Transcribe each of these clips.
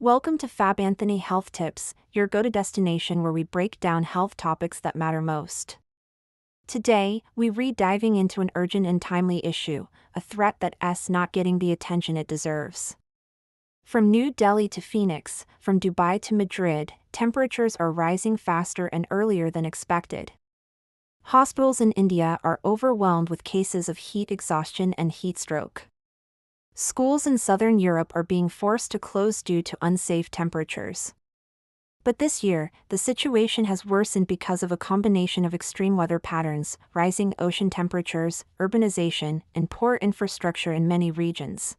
Welcome to FabAnthonyHealthTips, your go-to destination where we break down health topics that matter most. Today, we diving into an urgent and timely issue, a threat that's not getting the attention it deserves. From New Delhi to Phoenix, from Dubai to Madrid, temperatures are rising faster and earlier than expected. Hospitals in India are overwhelmed with cases of heat exhaustion and heat stroke. Schools in southern Europe are being forced to close due to unsafe temperatures. But this year, the situation has worsened because of a combination of extreme weather patterns, rising ocean temperatures, urbanization, and poor infrastructure in many regions.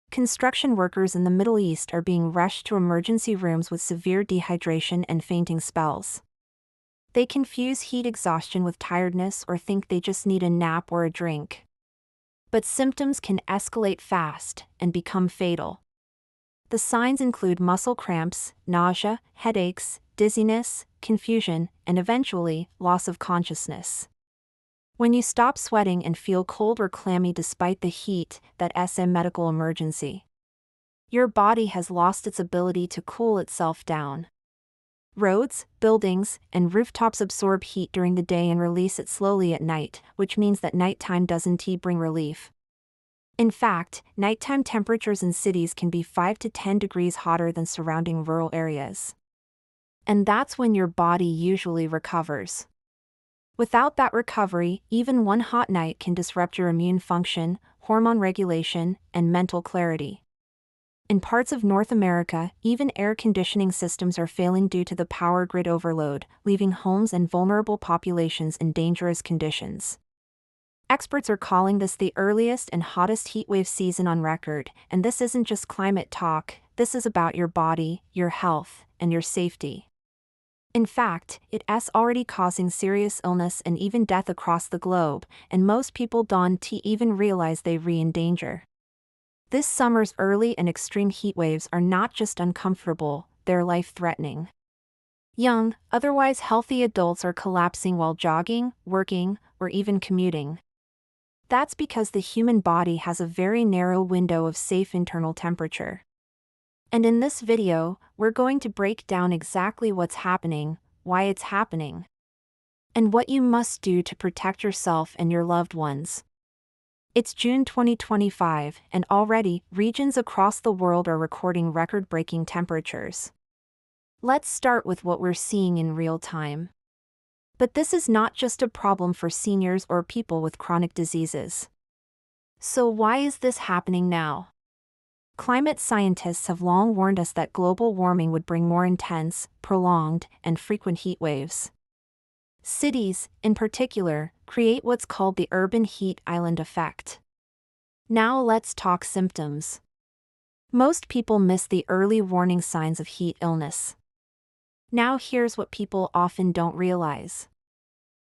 Construction workers in the Middle East are being rushed to emergency rooms with severe dehydration and fainting spells. They confuse heat exhaustion with tiredness or think they just need a nap or a drink. But symptoms can escalate fast and become fatal. The signs include muscle cramps, nausea, headaches, dizziness, confusion, and eventually, loss of consciousness. When you stop sweating and feel cold or clammy despite the heat, that's a medical emergency. Your body has lost its ability to cool itself down. Roads, buildings, and rooftops absorb heat during the day and release it slowly at night, which means that nighttime doesn't bring relief. In fact, nighttime temperatures in cities can be 5 to 10 degrees hotter than surrounding rural areas. And that's when your body usually recovers. Without that recovery, even one hot night can disrupt your immune function, hormone regulation, and mental clarity. In parts of North America, even air conditioning systems are failing due to the power grid overload, leaving homes and vulnerable populations in dangerous conditions. Experts are calling this the earliest and hottest heatwave season on record, and this isn't just climate talk, this is about your body, your health, and your safety. In fact, it's already causing serious illness and even death across the globe, and most people don't even realize they're in danger. This summer's early and extreme heatwaves are not just uncomfortable, they're life-threatening. Young, otherwise healthy adults are collapsing while jogging, working, or even commuting. That's because the human body has a very narrow window of safe internal temperature. And in this video, we're going to break down exactly what's happening, why it's happening, and what you must do to protect yourself and your loved ones. It's June 2025, and already, regions across the world are recording record-breaking temperatures. Let's start with what we're seeing in real time. But this is not just a problem for seniors or people with chronic diseases. So why is this happening now? Climate scientists have long warned us that global warming would bring more intense, prolonged, and frequent heat waves. Cities, in particular, create what's called the urban heat island effect. Now let's talk symptoms. Most people miss the early warning signs of heat illness. Now here's what people often don't realize.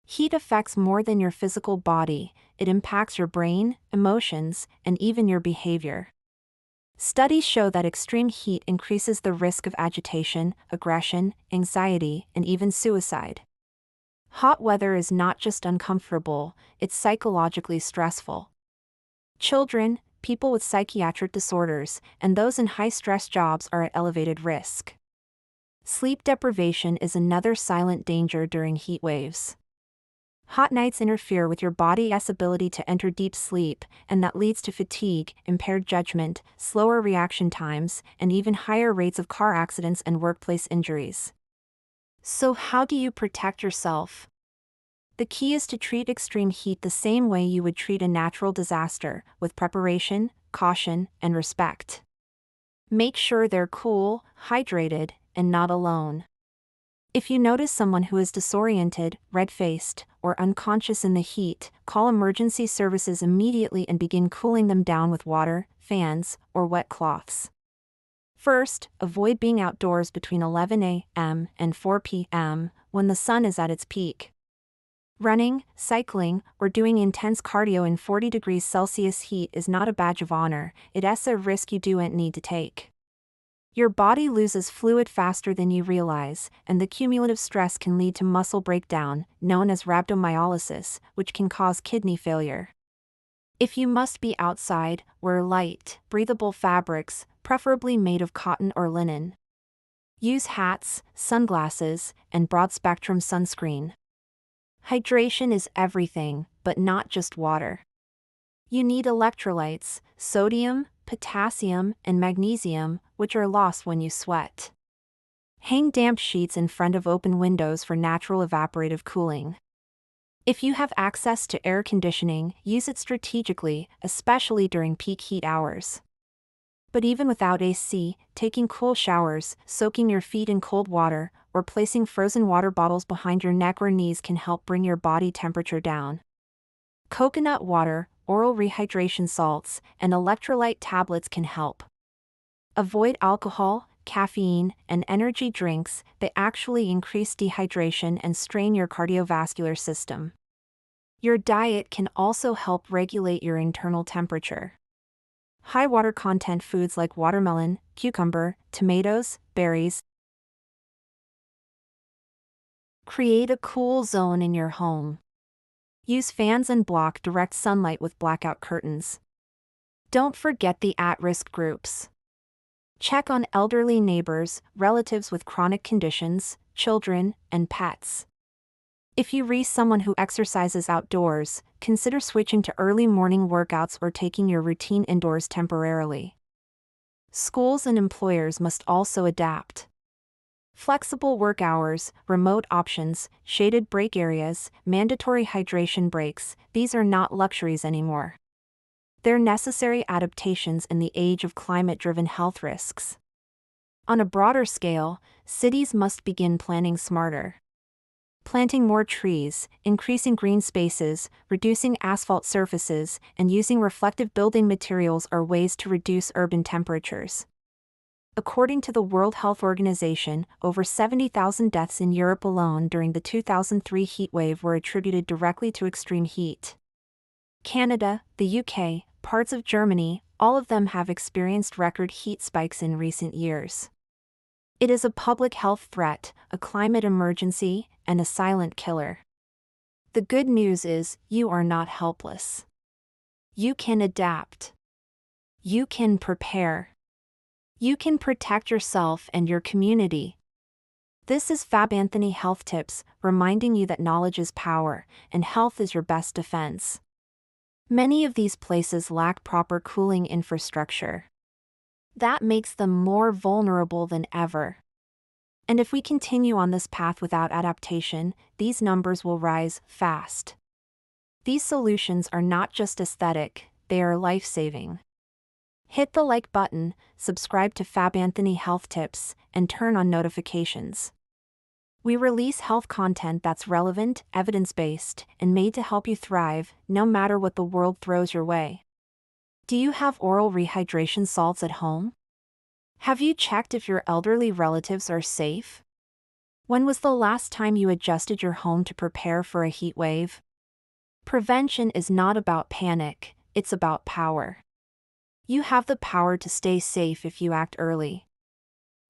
Heat affects more than your physical body, it impacts your brain, emotions, and even your behavior. Studies show that extreme heat increases the risk of agitation, aggression, anxiety, and even suicide. Hot weather is not just uncomfortable, it's psychologically stressful. Children, people with psychiatric disorders, and those in high-stress jobs are at elevated risk. Sleep deprivation is another silent danger during heat waves. Hot nights interfere with your body's ability to enter deep sleep, and that leads to fatigue, impaired judgment, slower reaction times, and even higher rates of car accidents and workplace injuries. So how do you protect yourself? The key is to treat extreme heat the same way you would treat a natural disaster, with preparation, caution, and respect. Make sure they're cool, hydrated, and not alone. If you notice someone who is disoriented, red-faced, or unconscious in the heat, call emergency services immediately and begin cooling them down with water, fans, or wet cloths. First, avoid being outdoors between 11 a.m. and 4 p.m. when the sun is at its peak. Running, cycling, or doing intense cardio in 40 degrees Celsius heat is not a badge of honor, it's a risk you don't need to take. Your body loses fluid faster than you realize, and the cumulative stress can lead to muscle breakdown, known as rhabdomyolysis, which can cause kidney failure. If you must be outside, wear light, breathable fabrics, preferably made of cotton or linen. Use hats, sunglasses, and broad-spectrum sunscreen. Hydration is everything, but not just water. You need electrolytes, sodium, potassium, and magnesium, which are lost when you sweat. Hang damp sheets in front of open windows for natural evaporative cooling. If you have access to air conditioning, use it strategically, especially during peak heat hours. But even without AC, taking cool showers, soaking your feet in cold water, or placing frozen water bottles behind your neck or knees can help bring your body temperature down. Coconut water, oral rehydration salts, and electrolyte tablets can help. Avoid alcohol, caffeine, and energy drinks. They actually increase dehydration and strain your cardiovascular system. Your diet can also help regulate your internal temperature. High water content foods like watermelon, cucumber, tomatoes, berries. Create a cool zone in your home. Use fans and block direct sunlight with blackout curtains. Don't forget the at-risk groups. Check on elderly neighbors, relatives with chronic conditions, children, and pets. If you raise someone who exercises outdoors, consider switching to early morning workouts or taking your routine indoors temporarily. Schools and employers must also adapt. Flexible work hours, remote options, shaded break areas, mandatory hydration breaks, these are not luxuries anymore. They're necessary adaptations in the age of climate-driven health risks. On a broader scale, cities must begin planning smarter. Planting more trees, increasing green spaces, reducing asphalt surfaces, and using reflective building materials are ways to reduce urban temperatures. According to the World Health Organization, over 70,000 deaths in Europe alone during the 2003 heatwave were attributed directly to extreme heat. Canada, the UK, parts of Germany, all of them have experienced record heat spikes in recent years. It is a public health threat, a climate emergency, and a silent killer. The good news is, you are not helpless. You can adapt. You can prepare. You can protect yourself and your community. This is FabAnthony Health Tips, reminding you that knowledge is power, and health is your best defense. Many of these places lack proper cooling infrastructure. That makes them more vulnerable than ever. And if we continue on this path without adaptation, these numbers will rise fast. These solutions are not just aesthetic, they are life-saving. Hit the like button, subscribe to FabAnthony Health Tips, and turn on notifications. We release health content that's relevant, evidence-based, and made to help you thrive, no matter what the world throws your way. Do you have oral rehydration salts at home? Have you checked if your elderly relatives are safe? When was the last time you adjusted your home to prepare for a heat wave? Prevention is not about panic, it's about power. You have the power to stay safe if you act early.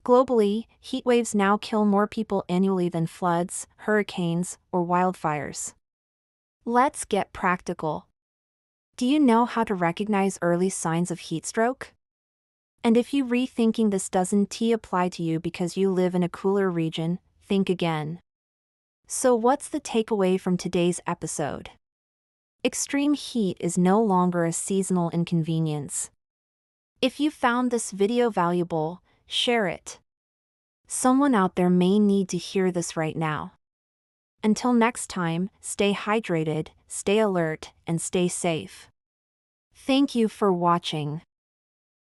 Globally, heatwaves now kill more people annually than floods, hurricanes, or wildfires. Let's get practical. Do you know how to recognize early signs of heat stroke? And if you rethinking this doesn't apply to you because you live in a cooler region, think again. So what's the takeaway from today's episode? Extreme heat is no longer a seasonal inconvenience. If you found this video valuable, share it. Someone out there may need to hear this right now. Until next time, stay hydrated, stay alert, and stay safe. Thank you for watching.